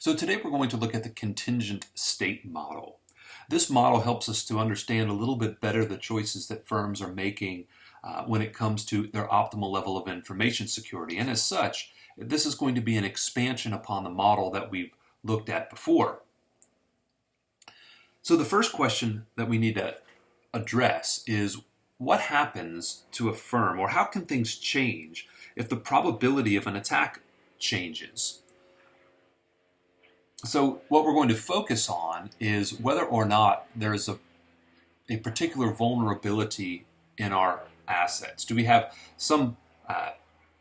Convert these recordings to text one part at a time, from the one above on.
So today we're going to look at the contingent state model. This model helps us to understand a little bit better the choices that firms are making when it comes to their optimal level of information security. And as such, this is going to be an expansion upon the model that we've looked at before. So the first question that we need to address is what happens to a firm, or how can things change if the probability of an attack changes? So what we're going to focus on is whether or not there is a particular vulnerability in our assets. Do we have some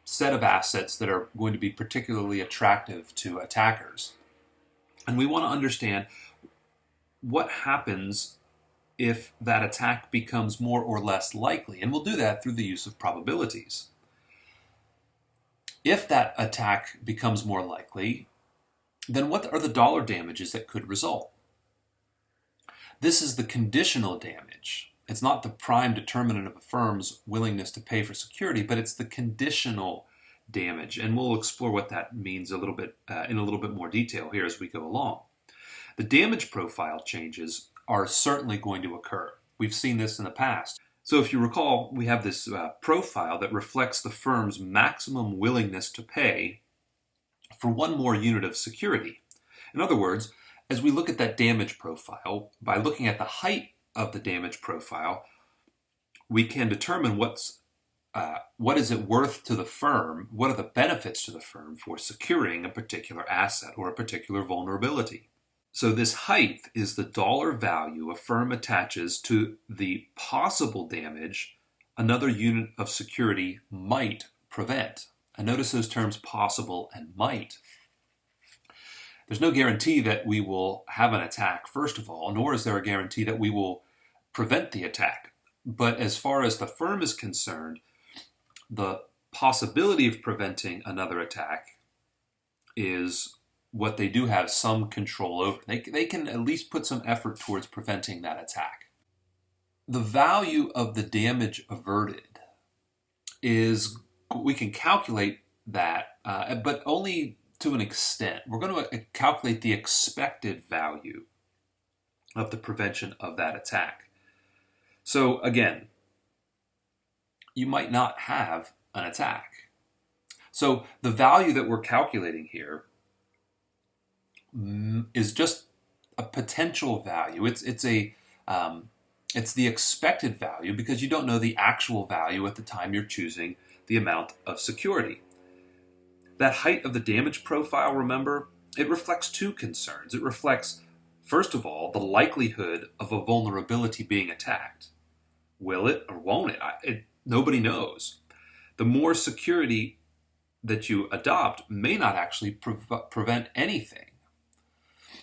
set of assets that are going to be particularly attractive to attackers? And we want to understand what happens if that attack becomes more or less likely. And we'll do that through the use of probabilities. If that attack becomes more likely, then what are the dollar damages that could result? This is the conditional damage. It's not the prime determinant of a firm's willingness to pay for security, but it's the conditional damage. And we'll explore what that means a little bit in a little bit more detail here as we go along. The damage profile changes are certainly going to occur. We've seen this in the past. So if you recall, we have this profile that reflects the firm's maximum willingness to pay for one more unit of security. In other words, as we look at that damage profile, by looking at the height of the damage profile, we can determine what is it worth to the firm, what are the benefits to the firm for securing a particular asset or a particular vulnerability. So this height is the dollar value a firm attaches to the possible damage another unit of security might prevent. And notice those terms possible and might. There's no guarantee that we will have an attack, first of all, nor is there a guarantee that we will prevent the attack. But as far as the firm is concerned, the possibility of preventing another attack is what they do have some control over. They can at least put some effort towards preventing that attack. The value of the damage averted is, we can calculate that, but only to an extent. We're going to calculate the expected value of the prevention of that attack. So again, you might not have an attack. So the value that we're calculating here is just a potential value. It's the expected value because you don't know the actual value at the time you're choosing the amount of security. That height of the damage profile, remember, it reflects two concerns. It reflects, first of all, the likelihood of a vulnerability being attacked. Will it or won't it? Nobody knows. The more security that you adopt may not actually prevent anything.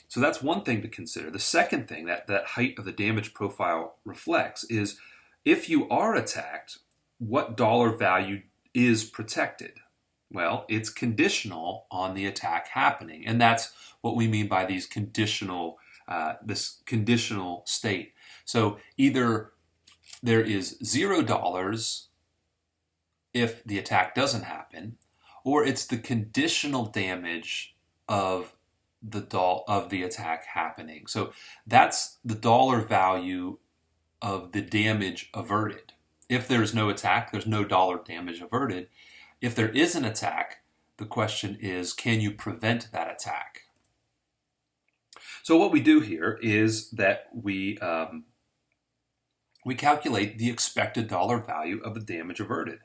So that's one thing to consider. The second thing that height of the damage profile reflects is if you are attacked, what dollar value is protected? Well, it's conditional on the attack happening, and that's what we mean by these conditional, this conditional state. So either there is $0 if the attack doesn't happen, or it's the conditional damage of the attack happening. So that's the dollar value of the damage averted. If there's no attack, there's no dollar damage averted. If there is an attack, the question is, can you prevent that attack? So what we do here is that we calculate the expected dollar value of the damage averted.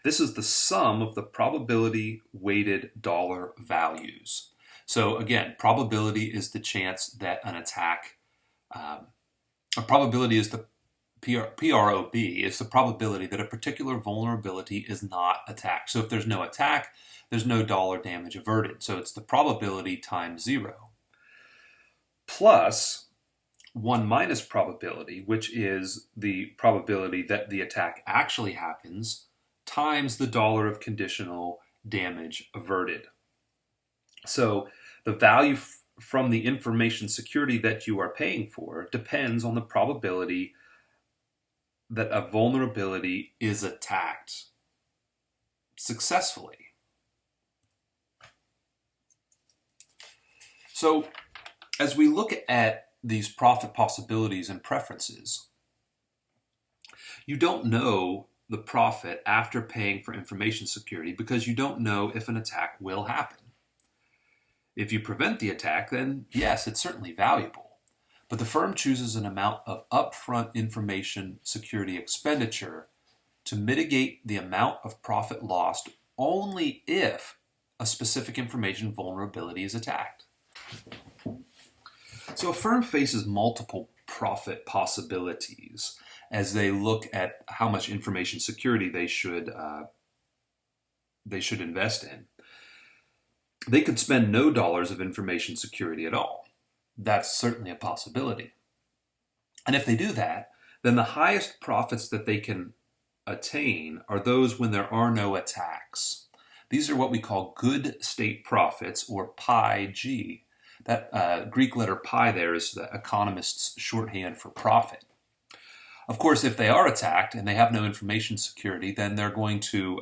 This is the sum of the probability weighted dollar values. So again, probability is the chance that an attack, a probability is the PROB is the probability that a particular vulnerability is not attacked. So if there's no attack, there's no dollar damage averted. So it's the probability times 0 plus 1 minus probability, which is the probability that the attack actually happens, times the dollar of conditional damage averted. So the value from the information security that you are paying for depends on the probability that a vulnerability is attacked successfully. So as we look at these profit possibilities and preferences, you don't know the profit after paying for information security because you don't know if an attack will happen. If you prevent the attack, then yes, it's certainly valuable. But the firm chooses an amount of upfront information security expenditure to mitigate the amount of profit lost only if a specific information vulnerability is attacked. So a firm faces multiple profit possibilities as they look at how much information security they should invest in. They could spend no dollars of information security at all. That's certainly a possibility. And if they do that, then the highest profits that they can attain are those when there are no attacks. These are what we call good state profits, or pi-G. That Greek letter pi there is the economist's shorthand for profit. Of course, if they are attacked and they have no information security, then they're going to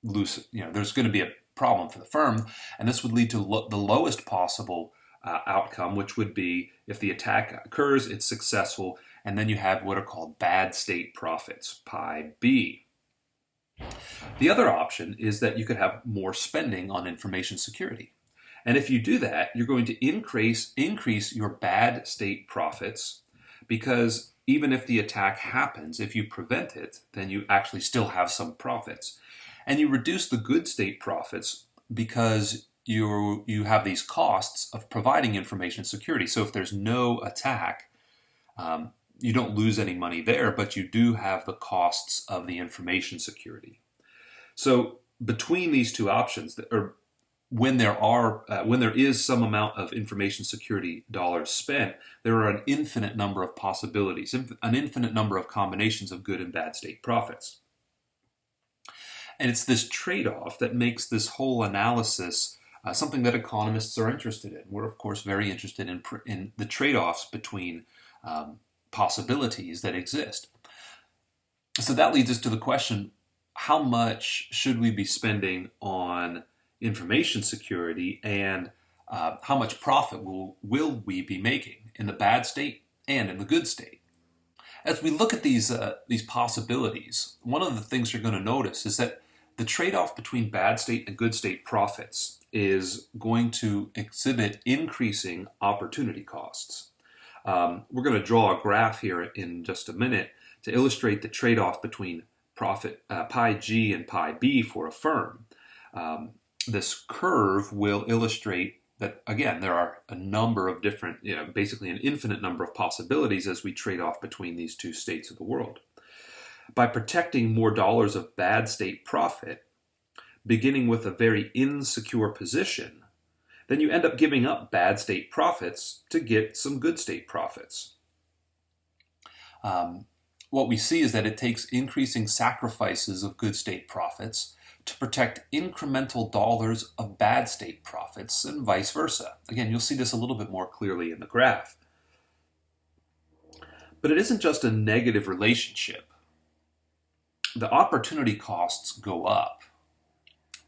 lose, there's going to be a problem for the firm, and this would lead to the lowest possible outcome, which would be if the attack occurs, it's successful, and then you have what are called bad state profits, pi-B. The other option is that you could have more spending on information security. And if you do that, you're going to increase your bad state profits, because even if the attack happens, if you prevent it, then you actually still have some profits. And you reduce the good state profits because you have these costs of providing information security. So if there's no attack, you don't lose any money there, but you do have the costs of the information security. So between these two options, when there is some amount of information security dollars spent, there are an infinite number of possibilities, an infinite number of combinations of good and bad state profits. And it's this trade-off that makes this whole analysis something that economists are interested in. We're, of course, very interested in the trade-offs between possibilities that exist. So that leads us to the question, how much should we be spending on information security, and how much profit will we be making in the bad state and in the good state? As we look at these possibilities, one of the things you're going to notice is that the trade-off between bad state and good state profits is going to exhibit increasing opportunity costs. We're going to draw a graph here in just a minute to illustrate the trade-off between profit pi-G and pi-B for a firm. This curve will illustrate that, again, there are a number of different, basically an infinite number of possibilities as we trade off between these two states of the world. By protecting more dollars of bad state profit, beginning with a very insecure position, then you end up giving up bad state profits to get some good state profits. What we see is that it takes increasing sacrifices of good state profits to protect incremental dollars of bad state profits, and vice versa. Again, you'll see this a little bit more clearly in the graph. But it isn't just a negative relationship. The opportunity costs go up,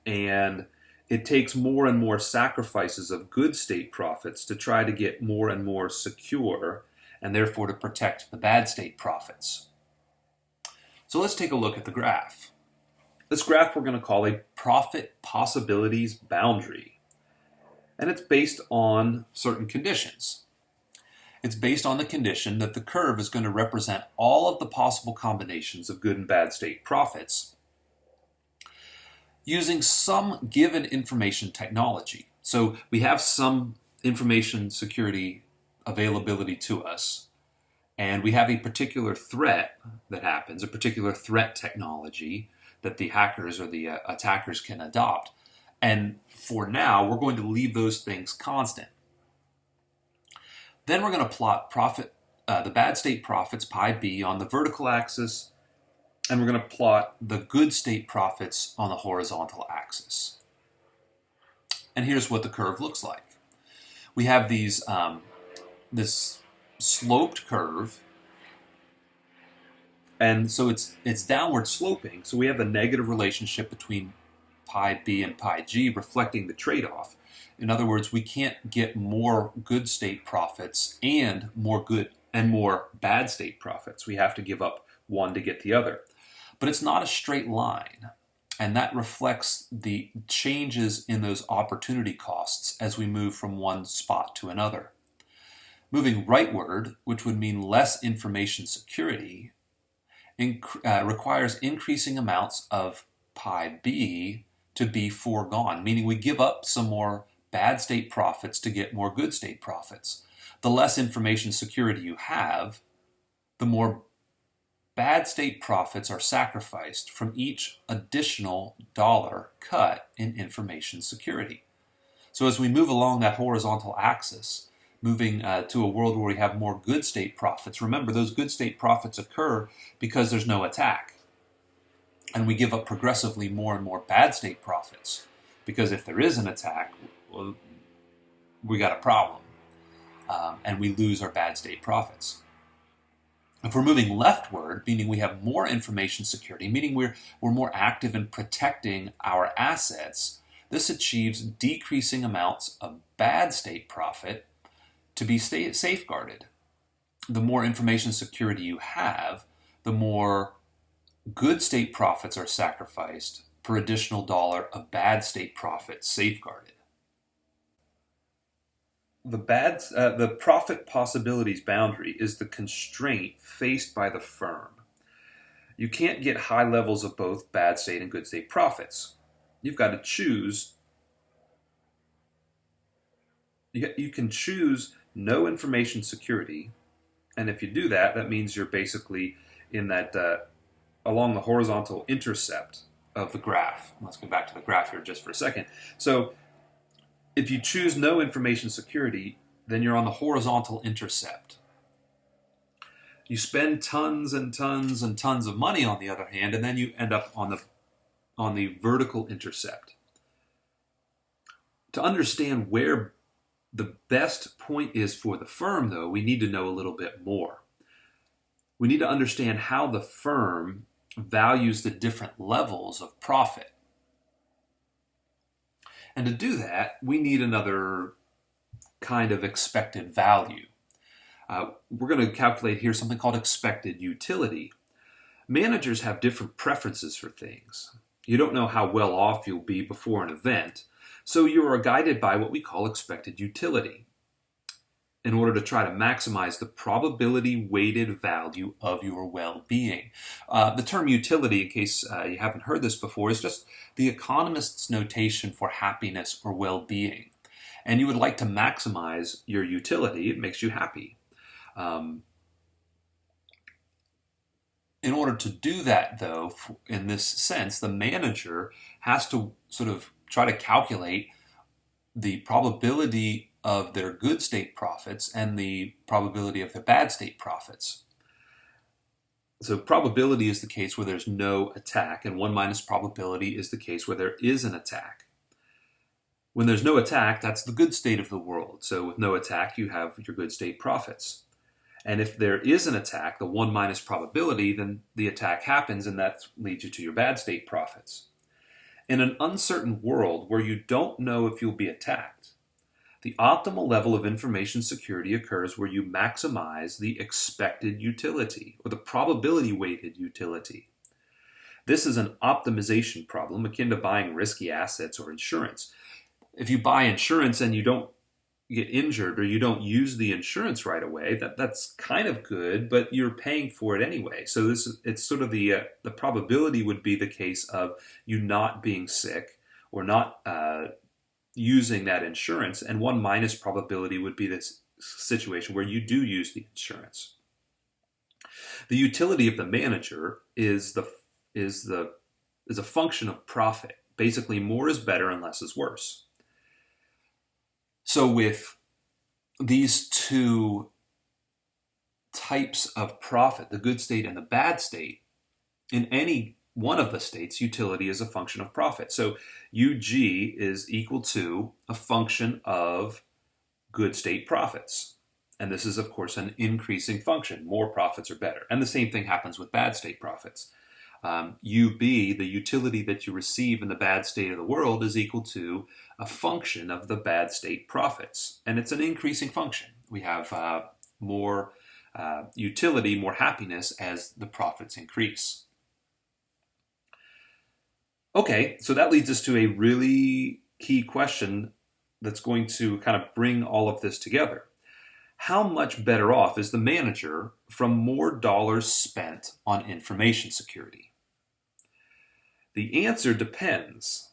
and it takes more and more sacrifices of good state profits to try to get more and more secure, and therefore to protect the bad state profits. So let's take a look at the graph. This graph we're going to call a profit possibilities boundary, and it's based on certain conditions. It's based on the condition that the curve is going to represent all of the possible combinations of good and bad state profits using some given information technology. So we have some information security availability to us, and we have a particular threat that happens, a particular threat technology that the hackers or the attackers can adopt. And for now, we're going to leave those things constant. Then we're going to plot the bad state profits, pi-B, on the vertical axis, and we're going to plot the good state profits on the horizontal axis. And here's what the curve looks like. We have this sloped curve, and so it's downward sloping. So we have the negative relationship between pi-B and pi-G reflecting the trade-off. In other words, we can't get more good state profits and more bad state profits. We have to give up one to get the other. But it's not a straight line. And that reflects the changes in those opportunity costs as we move from one spot to another. Moving rightward, which would mean less information security, requires increasing amounts of pi b to be foregone, meaning we give up some more bad state profits to get more good state profits. The less information security you have, the more bad state profits are sacrificed from each additional dollar cut in information security. So as we move along that horizontal axis, moving to a world where we have more good state profits, remember those good state profits occur because there's no attack. And we give up progressively more and more bad state profits because if there is an attack, well, we got a problem and we lose our bad state profits. If we're moving leftward, meaning we have more information security, meaning we're more active in protecting our assets, this achieves decreasing amounts of bad state profit to be safeguarded. The more information security you have, the more good state profits are sacrificed per additional dollar of bad state profits safeguarded. The profit possibilities boundary is the constraint faced by the firm. You can't get high levels of both bad state and good state profits. You've got to choose. You can choose no information security, and if you do that, that means you're basically in that along the horizontal intercept of the graph. Let's go back to the graph here just for a second. So if you choose no information security, then you're on the horizontal intercept. You spend tons and tons and tons of money, on the other hand, and then you end up on the vertical intercept. To understand where the best point is for the firm, though, we need to know a little bit more. We need to understand how the firm values the different levels of profit. And to do that, we need another kind of expected value. We're going to calculate here something called expected utility. Managers have different preferences for things. You don't know how well off you'll be before an event, so you are guided by what we call expected utility in order to try to maximize the probability-weighted value of your well-being. The term utility, in case you haven't heard this before, is just the economist's notation for happiness or well-being. And you would like to maximize your utility. It makes you happy. In order to do that, though, in this sense, the manager has to sort of try to calculate the probability of their good state profits and the probability of their bad state profits. So probability is the case where there's no attack, and 1 minus probability is the case where there is an attack. When there's no attack, that's the good state of the world. So with no attack, you have your good state profits. And if there is an attack, the 1 minus probability, then the attack happens, and that leads you to your bad state profits. In an uncertain world where you don't know if you'll be attacked, the optimal level of information security occurs where you maximize the expected utility, or the probability-weighted utility. This is an optimization problem akin to buying risky assets or insurance. If you buy insurance and you don't get injured or you don't use the insurance right away, that's kind of good, but you're paying for it anyway. So it's sort of the probability would be the case of you not being sick or not using that insurance, and 1 minus probability would be this situation where you do use the insurance. The utility of the manager is a function of profit. Basically, more is better and less is worse. So with these two types of profit, the good state and the bad state, in any one of the states, utility is a function of profit. So UG is equal to a function of good state profits. And this is, of course, an increasing function. More profits are better. And the same thing happens with bad state profits. UB, the utility that you receive in the bad state of the world, is equal to a function of the bad state profits. And it's an increasing function. We have more utility, more happiness as the profits increase. Okay, so that leads us to a really key question that's going to kind of bring all of this together. How much better off is the manager from more dollars spent on information security? The answer depends,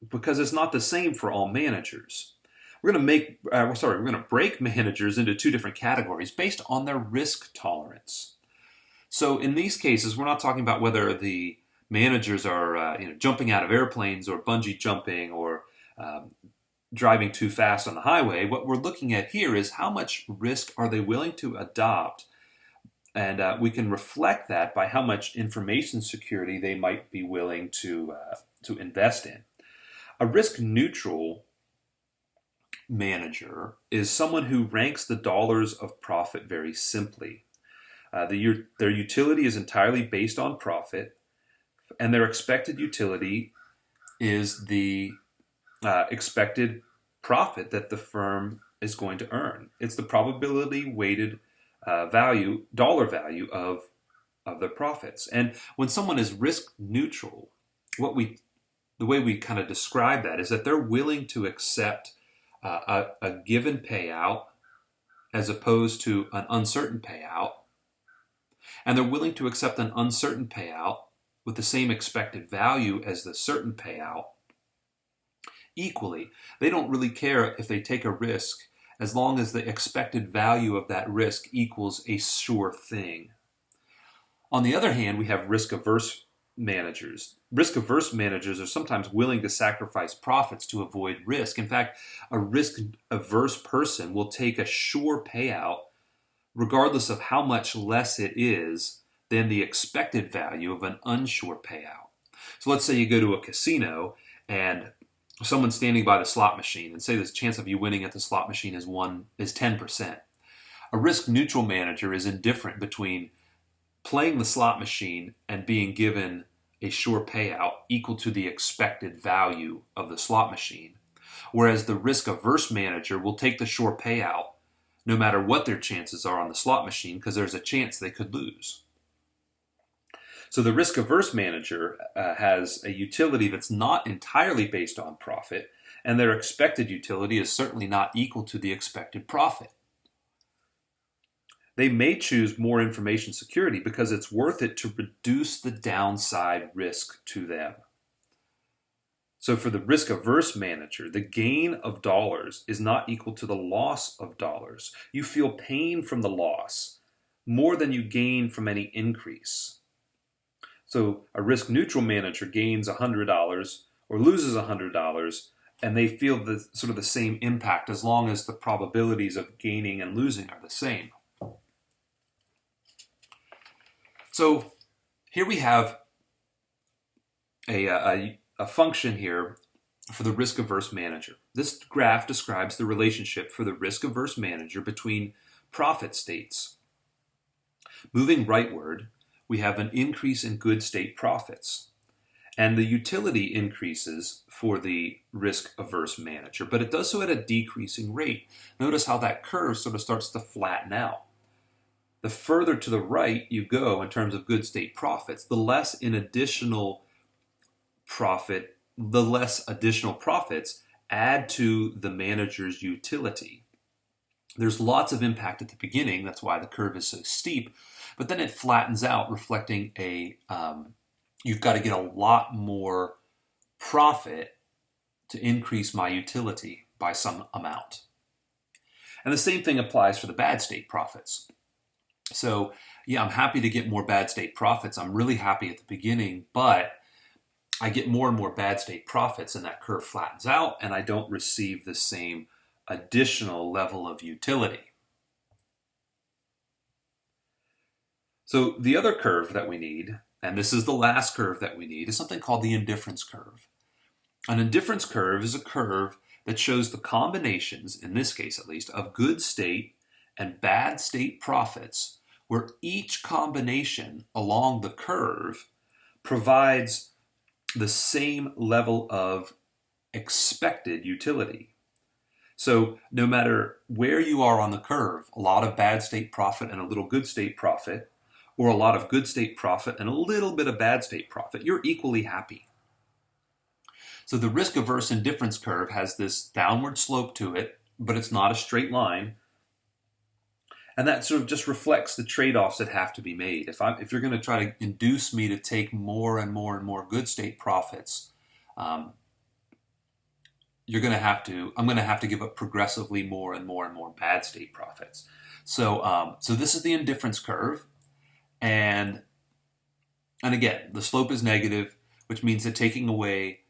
because it's not the same for all managers. We're going to break managers into two different categories based on their risk tolerance. So in these cases, we're not talking about whether the managers are jumping out of airplanes or bungee jumping or driving too fast on the highway. What we're looking at here is how much risk are they willing to adopt, and we can reflect that by how much information security they might be willing to invest in. A risk-neutral manager is someone who ranks the dollars of profit very simply. Their utility is entirely based on profit, and their expected utility is the expected profit that the firm is going to earn. It's the probability weighted dollar value of their profits. And when someone is risk neutral, the way we kind of describe that is that they're willing to accept a given payout as opposed to an uncertain payout, and they're willing to accept an uncertain payout with the same expected value as the certain payout equally. They don't really care if they take a risk as long as the expected value of that risk equals a sure thing. On the other hand, we have risk-averse managers. Risk-averse managers are sometimes willing to sacrifice profits to avoid risk. In fact, a risk-averse person will take a sure payout regardless of how much less it is than the expected value of an unsure payout. So let's say you go to a casino and someone's standing by the slot machine, and say the chance of you winning at the slot machine is 10%. A risk-neutral manager is indifferent between playing the slot machine and being given a sure payout equal to the expected value of the slot machine, whereas the risk-averse manager will take the sure payout no matter what their chances are on the slot machine, because there's a chance they could lose. So the risk-averse manager has a utility that's not entirely based on profit, and their expected utility is certainly not equal to the expected profit. They may choose more information security because it's worth it to reduce the downside risk to them. So for the risk-averse manager, the gain of dollars is not equal to the loss of dollars. You feel pain from the loss more than you gain from any increase. So a risk-neutral manager gains $100 or loses $100, and they feel the same impact as long as the probabilities of gaining and losing are the same. So here we have a function here for the risk-averse manager. This graph describes the relationship for the risk-averse manager between profit states. Moving rightward, we have an increase in good state profits, and the utility increases for the risk-averse manager, but it does so at a decreasing rate. Notice how that curve sort of starts to flatten out. The further to the right you go in terms of good state profits, the less additional profits add to the manager's utility. There's lots of impact at the beginning, that's why the curve is so steep, but then it flattens out, reflecting you've got to get a lot more profit to increase my utility by some amount. And the same thing applies for the bad state profits. So yeah, I'm happy to get more bad state profits. I'm really happy at the beginning, but I get more and more bad state profits and that curve flattens out and I don't receive the same additional level of utility. So the other curve that we need, and this is the last curve that we need, is something called the indifference curve. An indifference curve is a curve that shows the combinations, in this case at least, of good state and bad state profits, where each combination along the curve provides the same level of expected utility. So no matter where you are on the curve, a lot of bad state profit and a little good state profit, or a lot of good state profit and a little bit of bad state profit, you're equally happy. So the risk-averse indifference curve has this downward slope to it, but it's not a straight line. And that sort of just reflects the trade-offs that have to be made. If you're going to try to induce me to take more and more and more good state profits, I'm going to have to give up progressively more and more and more bad state profits. So this is the indifference curve, and again, the slope is negative, which means that taking away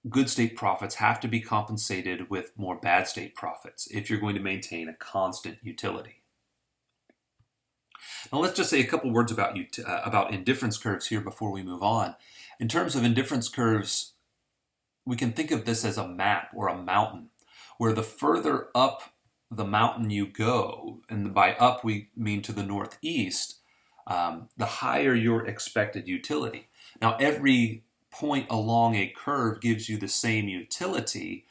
good state profits have to be compensated with more bad state profits if you're going to maintain a constant utility. Now let's just say a couple words about indifference curves here before we move on. In terms of indifference curves, we can think of this as a map or a mountain, where the further up the mountain you go, and by up we mean to the northeast, the higher your expected utility. Now every point along a curve gives you the same utility,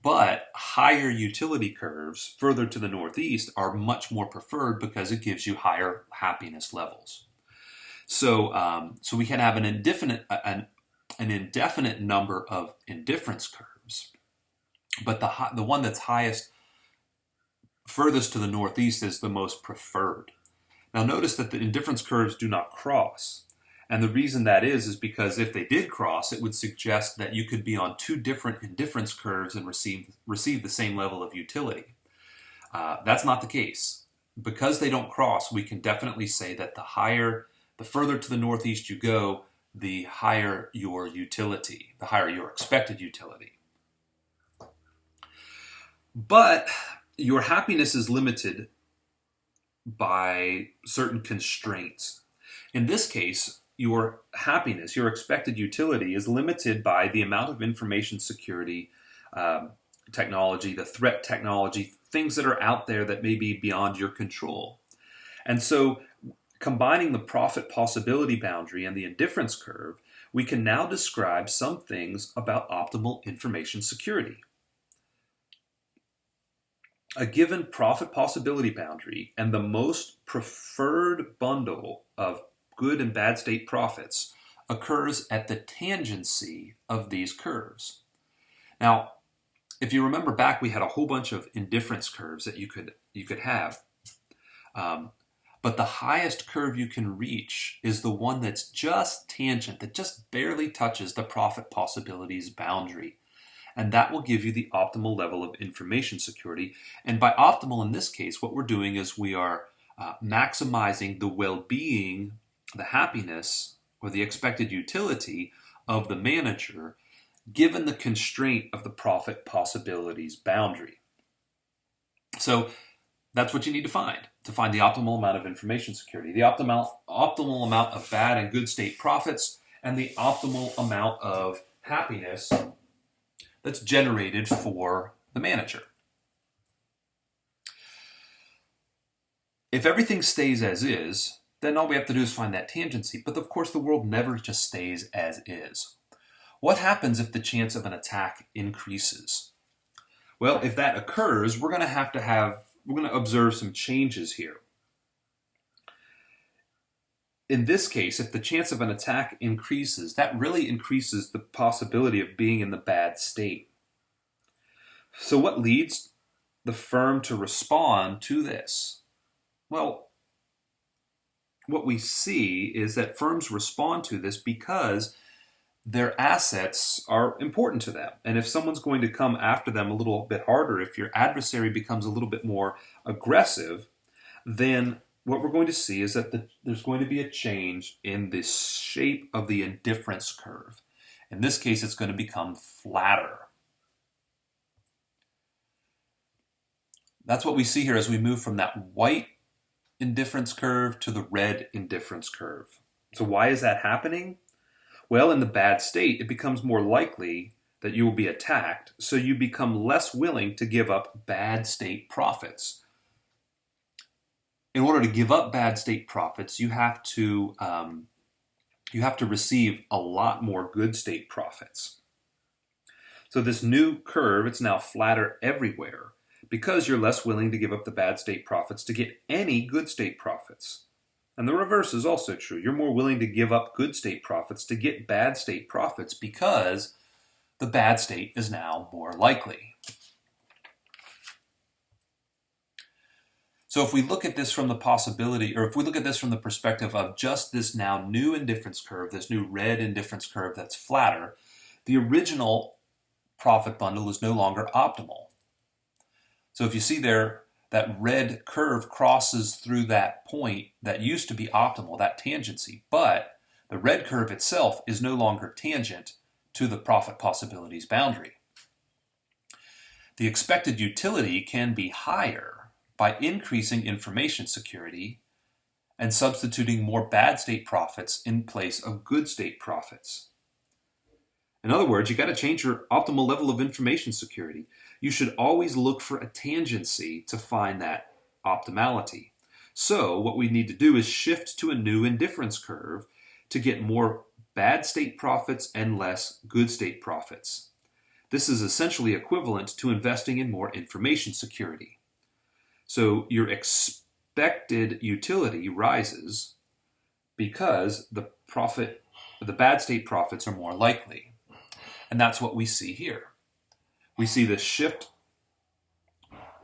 but higher utility curves further to the northeast are much more preferred because it gives you higher happiness levels. So we can have an indefinite number of indifference curves, but the one that's furthest to the northeast is the most preferred. Now notice that the indifference curves do not cross. And the reason that is because if they did cross, it would suggest that you could be on two different indifference curves and receive the same level of utility. That's not the case. Because they don't cross, we can definitely say that the further to the northeast you go, the higher your utility, the higher your expected utility. But your happiness is limited by certain constraints. In this case, your happiness, your expected utility, is limited by the amount of information security technology, the threat technology, things that are out there that may be beyond your control. And so, combining the profit possibility boundary and the indifference curve, we can now describe some things about optimal information security. A given profit possibility boundary and the most preferred bundle of good and bad state profits occurs at the tangency of these curves. Now, if you remember back, we had a whole bunch of indifference curves that you could have. But the highest curve you can reach is the one that's just tangent, that just barely touches the profit possibilities boundary. And that will give you the optimal level of information security. And by optimal in this case, what we're doing is we are maximizing the well-being, the happiness, or the expected utility of the manager, given the constraint of the profit possibilities boundary. So that's what you need to find the optimal amount of information security, the optimal amount of bad and good state profits, and the optimal amount of happiness that's generated for the manager. If everything stays as is, then all we have to do is find that tangency. But of course, the world never just stays as is. What happens if the chance of an attack increases? Well, if that occurs, we're going to observe some changes here. In this case, if the chance of an attack increases, that really increases the possibility of being in the bad state. So what leads the firm to respond to this? Well, what we see is that firms respond to this because their assets are important to them. And if someone's going to come after them a little bit harder, if your adversary becomes a little bit more aggressive, then what we're going to see is that there's going to be a change in the shape of the indifference curve. In this case, it's going to become flatter. That's what we see here as we move from that white indifference curve to the red indifference curve. So why is that happening? Well, in the bad state, it becomes more likely that you will be attacked, so you become less willing to give up bad state profits. In order to give up bad state profits, you have to you have to receive a lot more good state profits. So this new curve, it's now flatter everywhere because you're less willing to give up the bad state profits to get any good state profits. And the reverse is also true. You're more willing to give up good state profits to get bad state profits because the bad state is now more likely. So if we look at this from the possibility, or if we look at this from the perspective of just this now new indifference curve, this new red indifference curve that's flatter, the original profit bundle is no longer optimal. So if you see there, that red curve crosses through that point that used to be optimal, that tangency, but the red curve itself is no longer tangent to the profit possibilities boundary. The expected utility can be higher by increasing information security and substituting more bad state profits in place of good state profits. In other words, you got to change your optimal level of information security. You should always look for a tangency to find that optimality. So what we need to do is shift to a new indifference curve to get more bad state profits and less good state profits. This is essentially equivalent to investing in more information security. So your expected utility rises because the bad state profits are more likely. And that's what we see here. We see the shift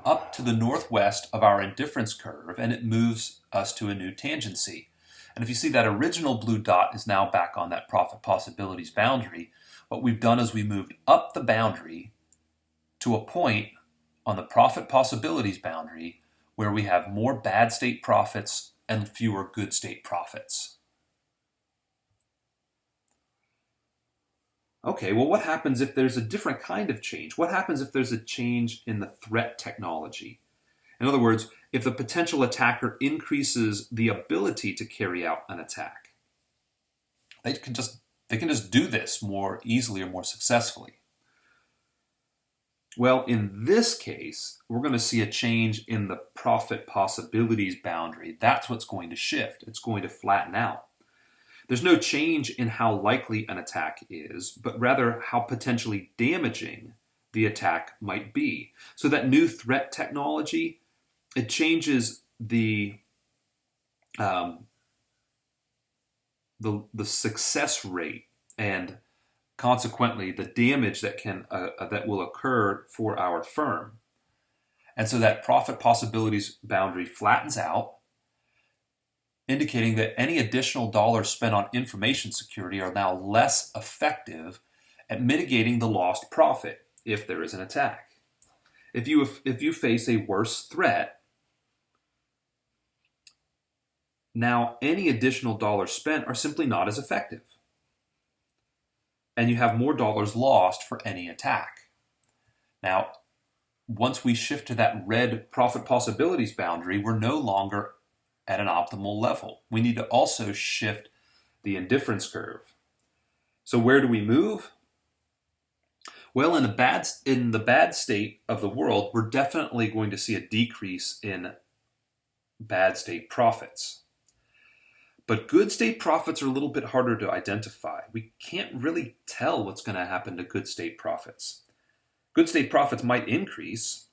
up to the northwest of our indifference curve, and it moves us to a new tangency. And if you see that original blue dot is now back on that profit possibilities boundary, what we've done is we moved up the boundary to a point on the profit possibilities boundary where we have more bad state profits and fewer good state profits. Okay, well, what happens if there's a different kind of change? What happens if there's a change in the threat technology? In other words, if the potential attacker increases the ability to carry out an attack, they can just do this more easily or more successfully. Well, in this case, we're going to see a change in the profit possibilities boundary. That's what's going to shift. It's going to flatten out. There's no change in how likely an attack is, but rather how potentially damaging the attack might be. So that new threat technology, it changes the success rate and consequently the damage that will occur for our firm. And so that profit possibilities boundary flattens out, indicating that any additional dollars spent on information security are now less effective at mitigating the lost profit if there is an attack. If you face a worse threat, now any additional dollars spent are simply not as effective. And you have more dollars lost for any attack. Now, once we shift to that red profit possibilities boundary, we're no longer at an optimal level. We need to also shift the indifference curve. So where do we move? Well, in the bad state of the world, we're definitely going to see a decrease in bad state profits. But good state profits are a little bit harder to identify. We can't really tell what's going to happen to good state profits. Good state profits might increase,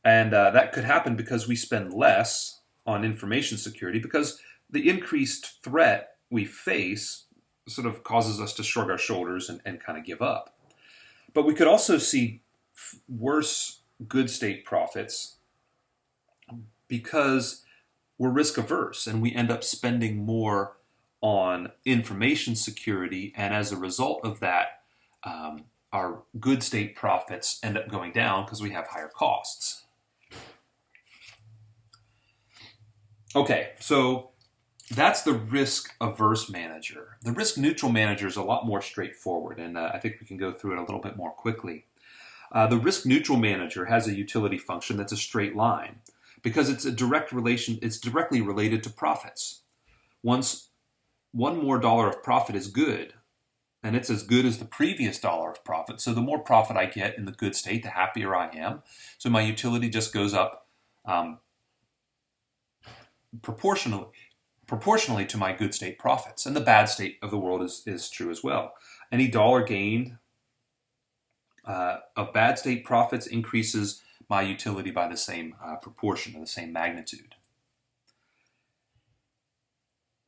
and that could happen because we spend less on information security, because the increased threat we face sort of causes us to shrug our shoulders and kind of give up. But we could also see worse good state profits because we're risk averse and we end up spending more on information security, and as a result of that, our good state profits end up going down because we have higher costs. Okay, so that's the risk averse manager. The risk neutral manager is a lot more straightforward, and I think we can go through it a little bit more quickly. The risk neutral manager has a utility function that's a straight line, because it's directly related to profits. Once one more dollar of profit is good, and it's as good as the previous dollar of profit. So the more profit I get in the good state, the happier I am. So my utility just goes up proportionally proportionally to my good state profits. And the bad state of the world is true as well. Any dollar gained of bad state profits increases my utility by the same proportion or the same magnitude.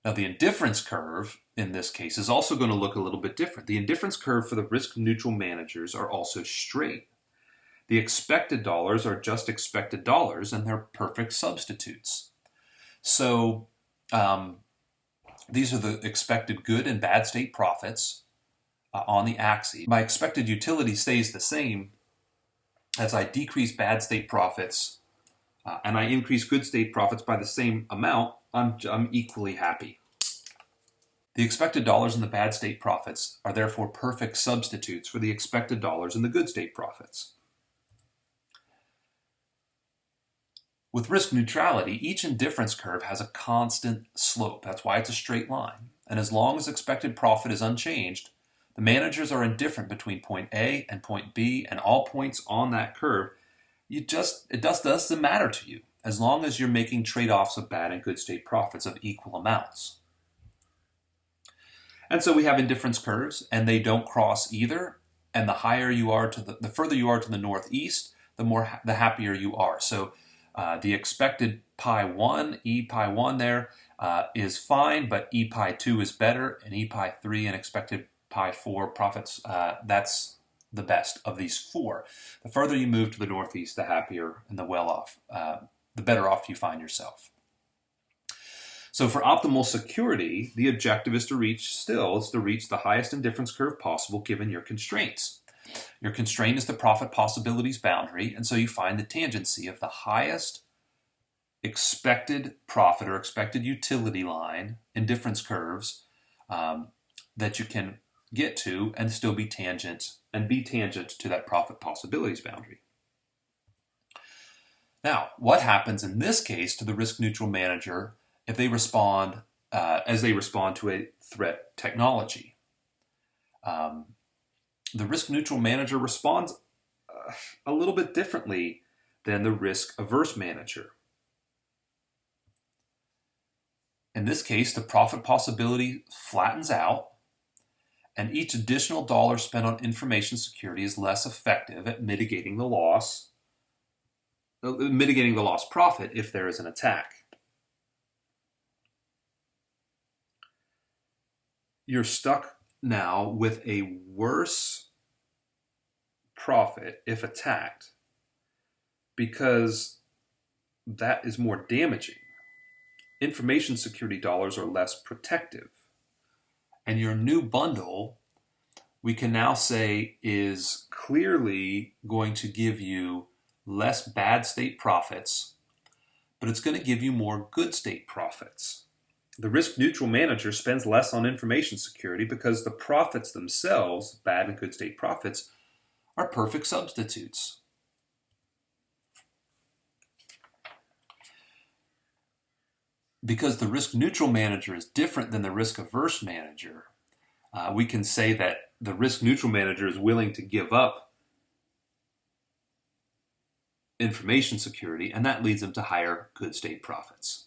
Now, the indifference curve in this case is also going to look a little bit different. The indifference curve for the risk-neutral managers are also straight. The expected dollars are just expected dollars, and they're perfect substitutes. So these are the expected good and bad state profits on the axis. My expected utility stays the same as I decrease bad state profits and I increase good state profits by the same amount. I'm equally happy. The expected dollars in the bad state profits are therefore perfect substitutes for the expected dollars in the good state profits. With risk neutrality, each indifference curve has a constant slope. That's why it's a straight line. And as long as expected profit is unchanged, the managers are indifferent between point A and point B, and all points on that curve, it just doesn't matter to you, as long as you're making trade-offs of bad and good state profits of equal amounts. And so we have indifference curves, and they don't cross either. And the higher you are the further you are to the northeast, the happier you are. So the expected pi 1, e pi 1 there is fine, but e pi 2 is better, and e pi 3 and expected pi 4 profits, that's the best of these four. The further you move to the northeast, the happier and the better off you find yourself. So for optimal security, the objective is to reach the highest indifference curve possible given your constraints. Your constraint is the profit possibilities boundary, and so you find the tangency of the highest expected profit or expected utility line in difference curves that you can get to and still be tangent to that profit possibilities boundary. Now, what happens in this case to the risk neutral manager if they respond as they respond to a threat technology? The risk neutral manager responds a little bit differently than the risk averse manager. In this case, the profit possibility flattens out, and each additional dollar spent on information security is less effective at mitigating the lost profit if there is an attack. You're stuck now with a worse profit if attacked, because that is more damaging. Information security dollars are less protective. And your new bundle, we can now say, is clearly going to give you less bad state profits, but it's going to give you more good state profits. The risk neutral manager spends less on information security because the profits themselves, bad and good state profits, are perfect substitutes. Because the risk neutral manager is different than the risk averse manager, we can say that the risk neutral manager is willing to give up information security, and that leads them to higher good state profits.